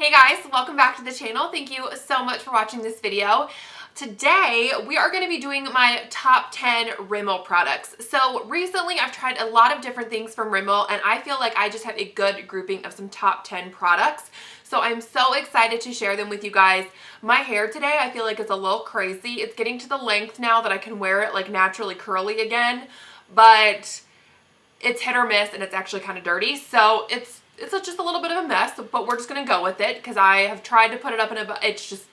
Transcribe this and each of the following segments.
Hey guys, welcome back to the channel. Thank you so much for watching this video. Today, we are going to be doing my top 10 Rimmel products. So recently, I've tried a lot of different things from Rimmel, and I feel like I just have a good grouping of some top 10 products. So I'm so excited to share them with you guys. My hair today, I feel like it's a little crazy. It's getting to the length now that I can wear it like naturally curly again, but it's hit or miss and it's actually kind of dirty. So it's just a little bit of a mess, but we're just going to go with it because I have tried to put it up in it's just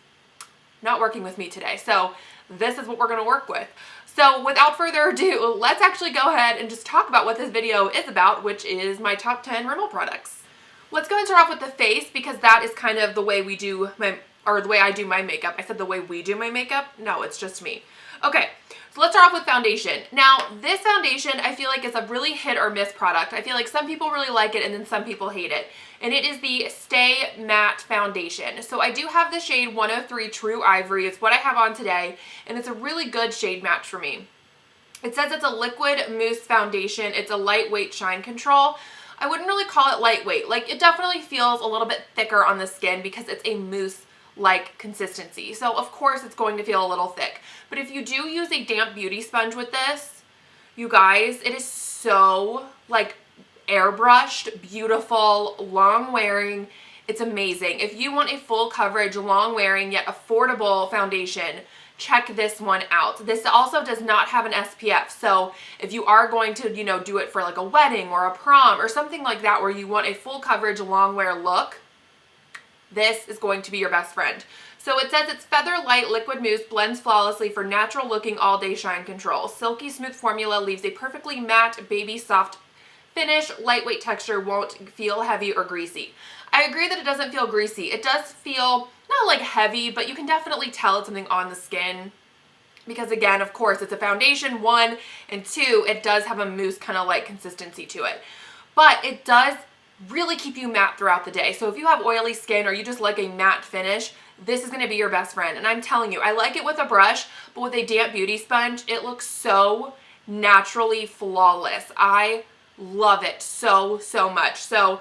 not working with me today. So this is what we're going to work with. So without further ado, let's actually go ahead and just talk about what this video is about, which is my top 10 Rimmel products. Let's go ahead and start off with the face because that is kind of the way we do the way I do my makeup. I said the way we do my makeup. No, it's just me. Okay, so let's start off with foundation. Now, this foundation I feel like is a really hit or miss product. I feel like some people really like it and then some people hate it. And it is the Stay Matte Foundation. So I do have the shade 103 True Ivory. It's what I have on today, and it's a really good shade match for me. It says it's a liquid mousse foundation. It's a lightweight shine control. I wouldn't really call it lightweight. Like, it definitely feels a little bit thicker on the skin because it's a mousse like consistency. So of course it's going to feel a little thick. But if you do use a damp beauty sponge with this, you guys, it is so like airbrushed, beautiful, long wearing. It's amazing. If you want a full coverage, long wearing, yet affordable foundation, check this one out. This also does not have an SPF. So if you are going to, do it for like a wedding or a prom or something like that where you want a full coverage, long wear look, this is going to be your best friend. So it says it's feather light liquid mousse, blends flawlessly for natural looking all day shine control. Silky smooth formula leaves a perfectly matte, baby soft finish. Lightweight texture, won't feel heavy or greasy. I agree that it doesn't feel greasy. It does feel not like heavy, but you can definitely tell it's something on the skin. Because again, of course, it's a foundation, one, and two, it does have a mousse kind of like consistency to it. But it does really keep you matte throughout the day. So if you have oily skin or you just like a matte finish, this is going to be your best friend. And I'm telling you, I like it with a brush, but with a damp beauty sponge, it looks so naturally flawless. I love it so, so much. So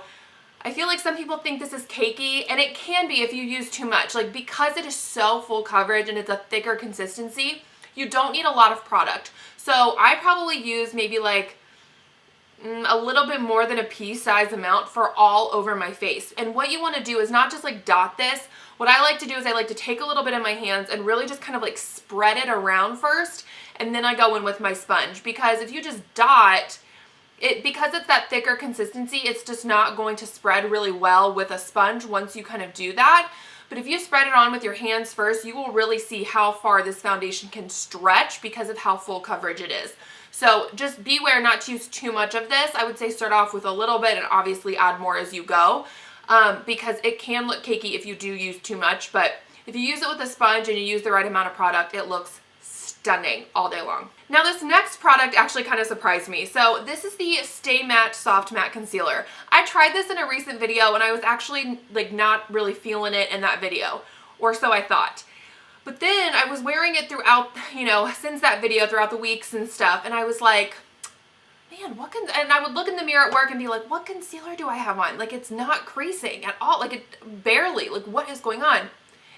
I feel like some people think this is cakey, and it can be if you use too much. Like, because it is so full coverage and it's a thicker consistency, you don't need a lot of product. So I probably use maybe like a little bit more than a pea size amount for all over my face. And what you want to do is not just like dot this. What I like to do is I like to take a little bit in my hands and really just kind of like spread it around first, and then I go in with my sponge. Because if you just dot it, because it's that thicker consistency, it's just not going to spread really well with a sponge once you kind of do that. But if you spread it on with your hands first, you will really see how far this foundation can stretch because of how full coverage it is. So just beware not to use too much of this. I would say start off with a little bit and obviously add more as you go, because it can look cakey if you do use too much. But if you use it with a sponge and you use the right amount of product, it looks stunning all day long. Now this next product actually kind of surprised me. So this is the Stay Matte Soft Matte Concealer. I tried this in a recent video and I was actually like not really feeling it in that video, or so I thought. But then I was wearing it throughout, since that video, throughout the weeks and stuff, and I was like, man, and I would look in the mirror at work and be like, what concealer do I have on? Like, it's not creasing at all, like it barely, like what is going on?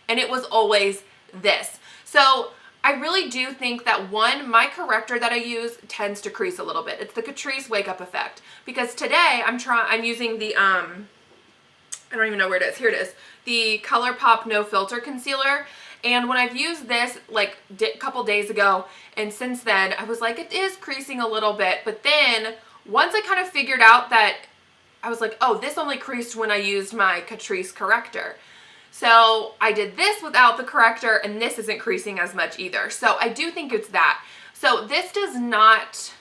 And it was always this. So I really do think that my corrector that I use tends to crease a little bit. It's the Catrice Wake Up Effect. Because today I'm using the, I don't even know where it is. Here it is. The ColourPop No Filter Concealer. And when I've used this like a couple days ago, and since then, I was like, it is creasing a little bit. But then once I kind of figured out that, I was like, oh, this only creased when I used my Catrice corrector. So I did this without the corrector, and this isn't creasing as much either. So I do think it's that. So this does not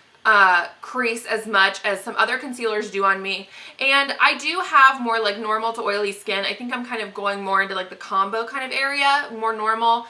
crease as much as some other concealers do on me. And I do have more like normal to oily skin. I think I'm kind of going more into like the combo kind of area, more normal,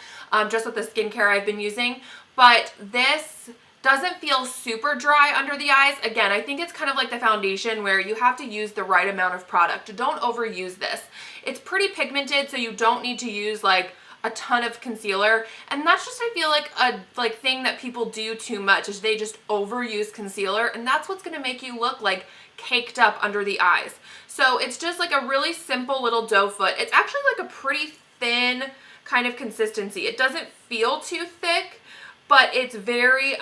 just with the skincare I've been using. But this doesn't feel super dry under the eyes. Again, I think it's kind of like the foundation where you have to use the right amount of product. Don't overuse this. It's pretty pigmented, so you don't need to use like a ton of concealer, and that's just, I feel like, a thing that people do too much, is they just overuse concealer, and that's what's gonna make you look like caked up under the eyes. So it's just like a really simple little doe foot. It's actually like a pretty thin kind of consistency. It doesn't feel too thick, but it's very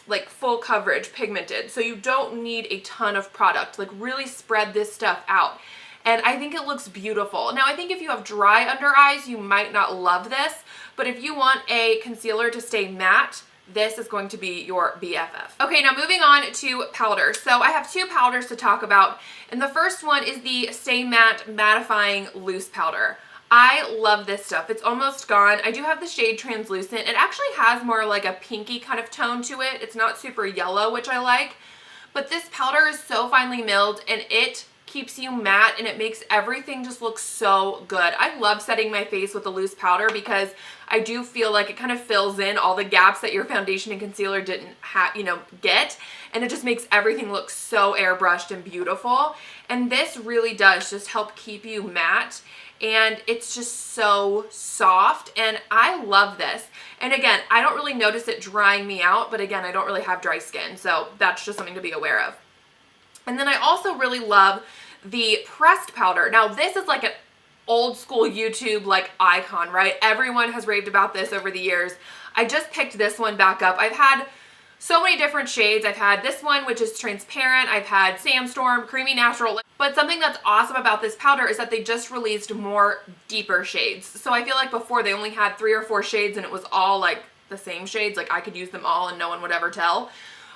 like full coverage pigmented, so you don't need a ton of product. Like, really spread this stuff out, and I think it looks beautiful. Now, I think if you have dry under eyes, you might not love this, but if you want a concealer to stay matte, this is going to be your BFF. Okay, now moving on to powder. So I have two powders to talk about, and the first one is the Stay Matte Mattifying Loose Powder. I love this stuff. It's almost gone. I do have the shade Translucent. It actually has more like a pinky kind of tone to it. It's not super yellow, which I like. But this powder is so finely milled, and it keeps you matte, and it makes everything just look so good. I love setting my face with a loose powder because I do feel like it kind of fills in all the gaps that your foundation and concealer didn't get, and it just makes everything look so airbrushed and beautiful. And this really does just help keep you matte, and it's just so soft, and I love this. And again, I don't really notice it drying me out, but again, I don't really have dry skin, so that's just something to be aware of. And then I also really love the pressed powder. Now, this is like an old school YouTube like icon, right? Everyone has raved about this over the years. I just picked this one back up. I've had so many different shades. I've had this one, which is transparent. I've had Sandstorm, Creamy Natural. But something that's awesome about this powder is that they just released more deeper shades. So I feel like before they only had 3 or 4 shades, and it was all like the same shades. Like, I could use them all and no one would ever tell.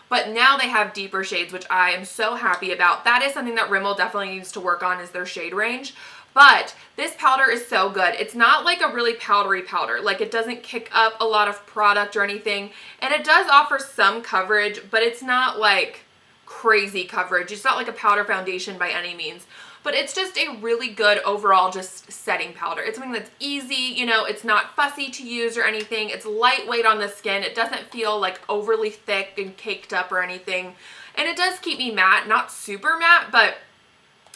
But now they have deeper shades, which I am so happy about. That is something that Rimmel definitely needs to work on, is their shade range. But this powder is so good. It's not like a really powdery powder. Like, it doesn't kick up a lot of product or anything. And it does offer some coverage, but it's not like crazy coverage. It's not like a powder foundation by any means. But it's just a really good overall just setting powder. It's something that's easy, you know, it's not fussy to use or anything. It's lightweight on the skin. It doesn't feel like overly thick and caked up or anything. And it does keep me matte, not super matte, but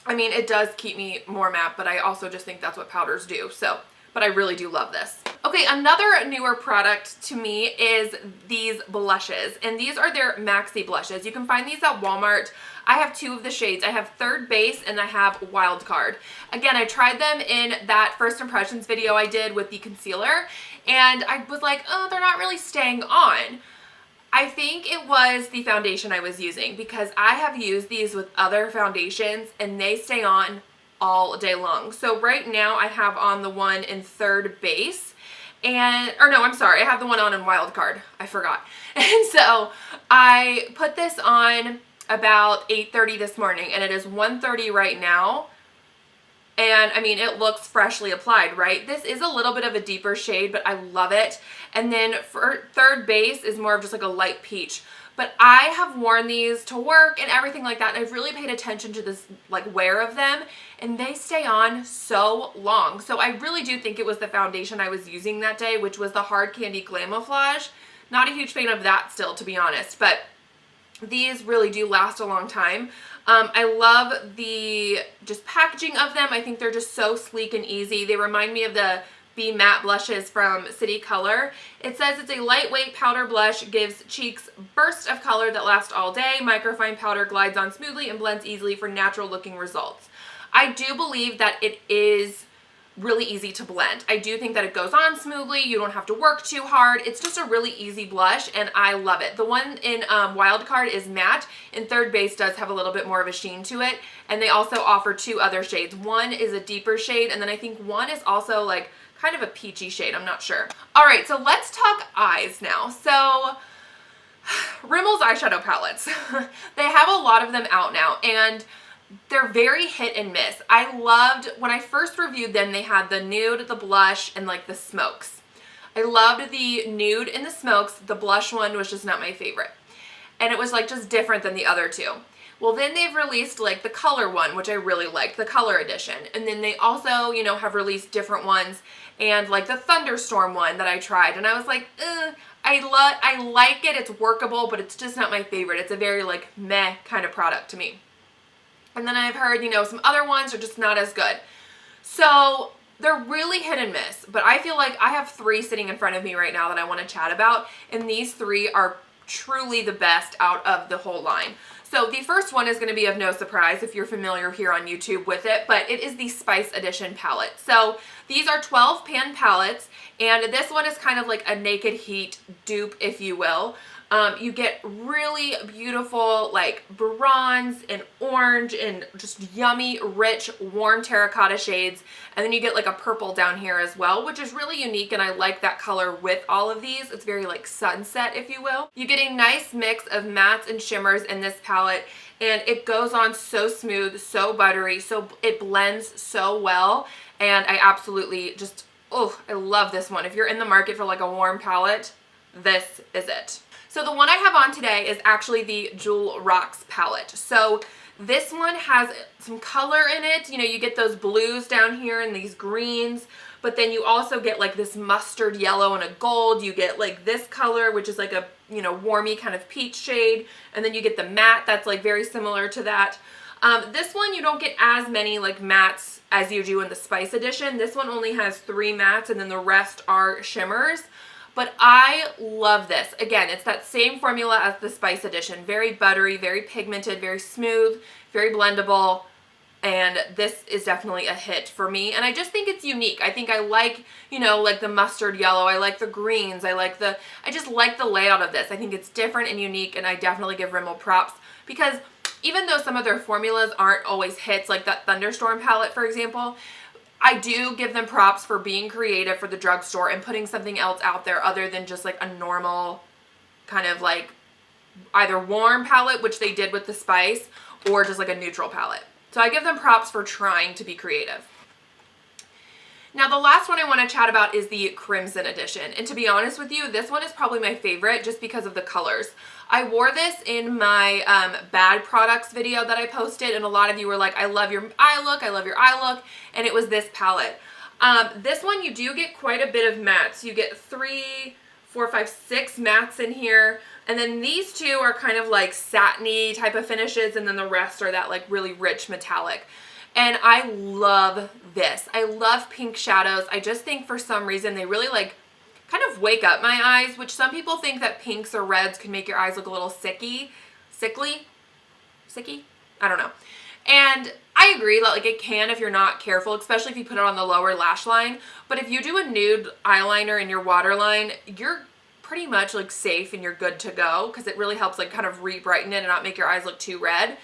I mean, it does keep me more matte, but I also just think that's what powders do. So, but I really do love this. Okay, another newer product to me is these blushes, and these are their Maxi blushes. You can find these at Walmart. I have 2 of the shades. I have Third Base and I have Wild Card. Again, I tried them in that first impressions video I did with the concealer, and I was like, oh, they're not really staying on. I think it was the foundation I was using, because I have used these with other foundations and they stay on all day long. So right now I have on the one in Third Base, and, or no, I'm sorry, I have the one on in Wild Card. I forgot. And so I put this on about 8:30 this morning, and it is 1:30 right now. And I mean, it looks freshly applied, right? This is a little bit of a deeper shade, but I love it. And then for Third Base is more of just like a light peach. But I have worn these to work and everything like that, and I've really paid attention to this like wear of them, and they stay on so long. So I really do think it was the foundation I was using that day, which was the Hard Candy Glamouflage. Not a huge fan of that still, to be honest, but these really do last a long time. I love the just packaging of them. I think they're just so sleek and easy. They remind me of the Be Matte blushes from City Color. It says it's a lightweight powder blush, gives cheeks bursts of color that last all day. Microfine powder glides on smoothly and blends easily for natural looking results. I do believe that it is really easy to blend. I do think that it goes on smoothly. You don't have to work too hard. It's just a really easy blush, and I love it. The one in Wild Card is matte, and Third Base does have a little bit more of a sheen to it, and they also offer 2 other shades. One is a deeper shade, and then I think one is also like kind of a peachy shade. I'm not sure. All right, so let's talk eyes now. So Rimmel's eyeshadow palettes. They have a lot of them out now, and they're very hit and miss. I loved, when I first reviewed them, they had the nude, the blush, and like the smokes. I loved the nude and the smokes. The blush one was just not my favorite. And it was like just different than the other 2. Well, then they've released like the color one, which I really liked, the color edition. And then they also, you know, have released different ones, and like the Thunderstorm one that I tried. And I was like, I like it, it's workable, but it's just not my favorite. It's a very like meh kind of product to me. And then I've heard, you know, some other ones are just not as good. So They're really hit and miss, but I feel like I have 3 sitting in front of me right now that I want to chat about, and these 3 are truly the best out of the whole line. So the first one is going to be of no surprise if you're familiar here on YouTube with it, but it is the Spice Edition palette. So these are 12 pan palettes, and this one is kind of like a Naked Heat dupe, if you will. You get really beautiful like bronze and orange and just yummy, rich, warm terracotta shades. And then you get like a purple down here as well, which is really unique, and I like that color with all of these. It's very like sunset, if you will. You get a nice mix of mattes and shimmers in this palette, and it goes on so smooth, so buttery, so it blends so well. And I absolutely just, oh, I love this one. If you're in the market for like a warm palette, this is it. So the one I have on today is actually the Jewel Rocks palette. So this one has some color in it. You know, you get those blues down here and these greens, but then you also get like this mustard yellow and a gold. You get like this color, which is like a, you know, warmy kind of peach shade. And then you get the matte that's like very similar to that. This one, you don't get as many like mattes as you do in the Spice Edition. This one only has 3 mattes, and then the rest are shimmers. But I love this. Again, it's that same formula as the Spice Edition. Very buttery, very pigmented, very smooth, very blendable. And this is definitely a hit for me. And I just think it's unique. I think I like, you know, like the mustard yellow. I like the greens. I just like the layout of this. I think it's different and unique, and I definitely give Rimmel props, because even though some of their formulas aren't always hits, like that Thunderstorm palette, for example, I do give them props for being creative for the drugstore and putting something else out there other than just like a normal kind of like either warm palette, which they did with the Spice, or just like a neutral palette. So I give them props for trying to be creative. Now the last one I want to chat about is the Crimson Edition. And to be honest with you, this one is probably my favorite just because of the colors. I wore this in my bad products video that I posted, and a lot of you were like, I love your eye look, I love your eye look, and it was this palette. This one you do get quite a bit of mattes. You get 3, 4, 5, 6 mattes in here, and then these 2 are kind of like satiny type of finishes, and then the rest are that like really rich metallic. And I love this. I love pink shadows. I just think for some reason they really like kind of wake up my eyes, which some people think that pinks or reds can make your eyes look a little sickly? I don't know. And I agree that like it can if you're not careful, especially if you put it on the lower lash line. But if you do a nude eyeliner in your waterline, you're pretty much like safe and you're good to go, because it really helps like kind of re-brighten it and not make your eyes look too red.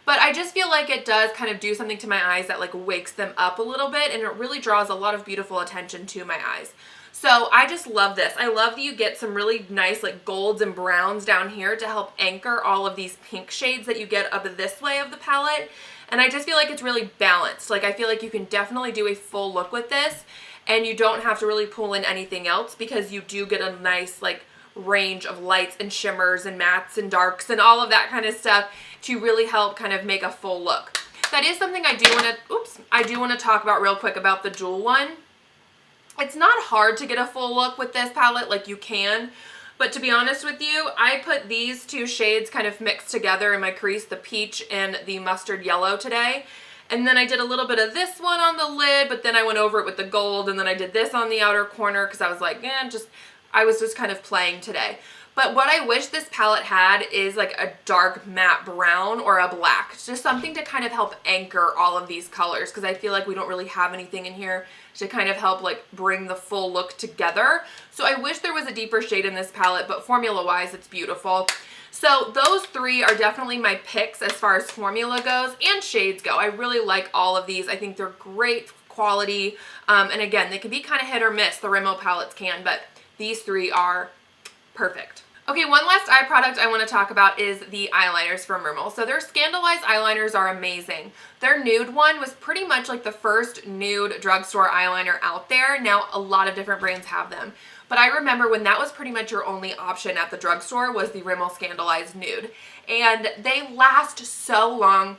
But I just feel like it does kind of do something to my eyes that like wakes them up a little bit, and it really draws a lot of beautiful attention to my eyes. So I just love this. I love that you get some really nice like golds and browns down here to help anchor all of these pink shades that you get up this way of the palette. And I just feel like it's really balanced. Like I feel like you can definitely do a full look with this, and you don't have to really pull in anything else, because you do get a nice like range of lights and shimmers and mattes and darks and all of that kind of stuff to really help kind of make a full look. That is something I do want to talk about real quick about the Jewel one. It's not hard to get a full look with this palette, like you can, but to be honest with you, I put these 2 shades kind of mixed together in my crease, the peach and the mustard yellow today. And then I did a little bit of this one on the lid, but then I went over it with the gold, and then I did this on the outer corner because I was like, I was just kind of playing today. But what I wish this palette had is like a dark matte brown or a black. Just something to kind of help anchor all of these colors, because I feel like we don't really have anything in here to kind of help like bring the full look together. So I wish there was a deeper shade in this palette, but formula wise it's beautiful. So those 3 are definitely my picks as far as formula goes and shades go. I really like all of these. I think they're great quality. And again, they can be kind of hit or miss. The Rimmel palettes can, but these 3 are perfect. Okay, one last eye product I want to talk about is the eyeliners from Rimmel. So their Scandalized eyeliners are amazing. Their nude one was pretty much like the first nude drugstore eyeliner out there. Now a lot of different brands have them. But I remember when that was pretty much your only option at the drugstore was the Rimmel Scandalized Nude. And they last so long.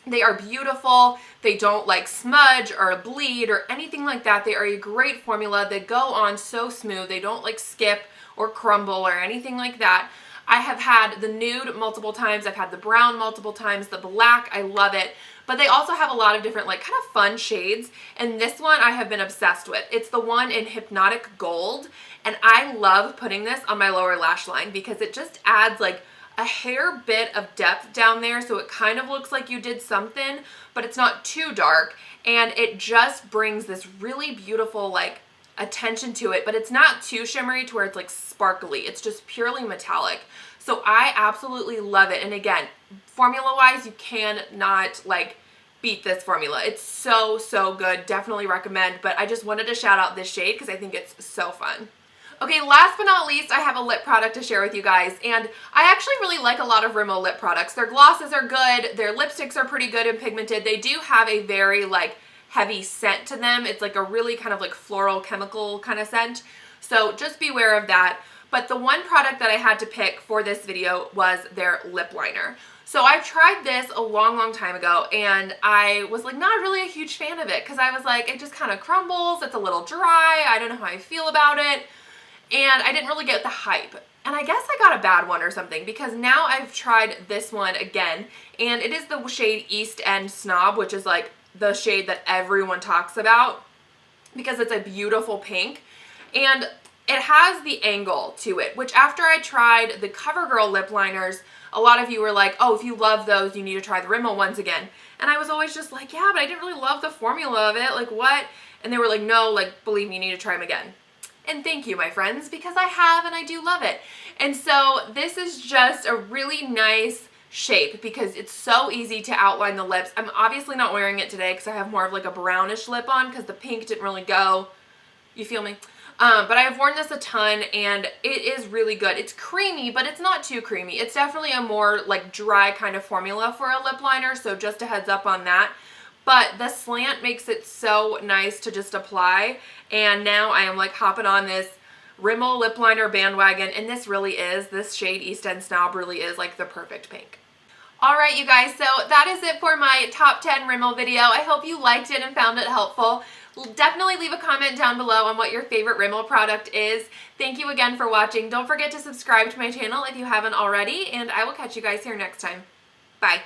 They are beautiful. They don't like smudge or bleed or anything like that. They are a great formula. They go on so smooth. They don't like skip or crumble or anything like that. I have had the nude multiple times. I've had the brown multiple times, the black. I love it. But they also have a lot of different like kind of fun shades. And this one I have been obsessed with. It's the one in Hypnotic Gold. And I love putting this on my lower lash line because it just adds like a hair bit of depth down there, so it kind of looks like you did something, but it's not too dark, and it just brings this really beautiful like attention to it, but it's not too shimmery to where it's like sparkly. It's just purely metallic. So I absolutely love it. And again, formula wise, you cannot like beat this formula. It's so, so good. Definitely recommend, but I just wanted to shout out this shade because I think it's so fun. Okay, last but not least, I have a lip product to share with you guys, and I actually really like a lot of Rimmel lip products. Their glosses are good, their lipsticks are pretty good and pigmented. They do have a very like heavy scent to them. It's like a really kind of like floral chemical kind of scent, so just beware of that. But the one product that I had to pick for this video was their lip liner. So I've tried this a long time ago, and I was like not really a huge fan of it because I was like, it just kind of crumbles, it's a little dry, I don't know how I feel about it. And I didn't really get the hype. And I guess I got a bad one or something because now I've tried this one again, and it is the shade East End Snob, which is like the shade that everyone talks about because it's a beautiful pink. And it has the angle to it, which after I tried the CoverGirl lip liners, a lot of you were like, oh, if you love those, you need to try the Rimmel ones again. And I was always just like, yeah, but I didn't really love the formula of it. Like, what? And they were like, no, like, believe me, you need to try them again. And thank you, my friends, because I have and I do love it. And so this is just a really nice shape because it's so easy to outline the lips. I'm obviously not wearing it today because I have more of like a brownish lip on because the pink didn't really go. You feel me? But I have worn this a ton and it is really good. It's creamy, but it's not too creamy. It's definitely a more like dry kind of formula for a lip liner, so just a heads up on that. But the slant makes it so nice to just apply. And now I am like hopping on this Rimmel lip liner bandwagon. And this really is, this shade East End Snob really is like the perfect pink. Alright you guys, so that is it for my top 10 Rimmel video. I hope you liked it and found it helpful. Definitely leave a comment down below on what your favorite Rimmel product is. Thank you again for watching. Don't forget to subscribe to my channel if you haven't already. And I will catch you guys here next time. Bye.